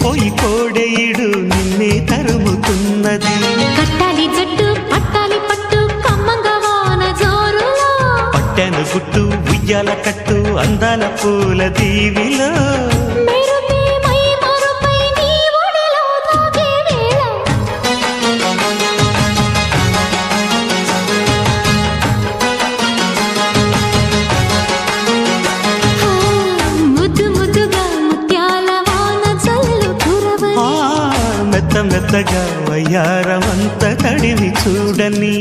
మురిసిపోయి కోడెయిడు నిన్నే తరుముతున్నది. కట్టాలి జట్టు పట్టాలి పట్టు కమ్మంగా వాన జోరులో, పట్టెను గుట్టు ఉయ్యాల కట్టు అందాల పూల దీవిలో, మెరుపే మై మరుపై నీ ఒడిలో తాగే వేళ. ముద్దు ముద్దుగా ముత్యాల వాన జల్లు కురవని, మెత్త మెత్తగా వయ్యారమంత తడివి చూడని.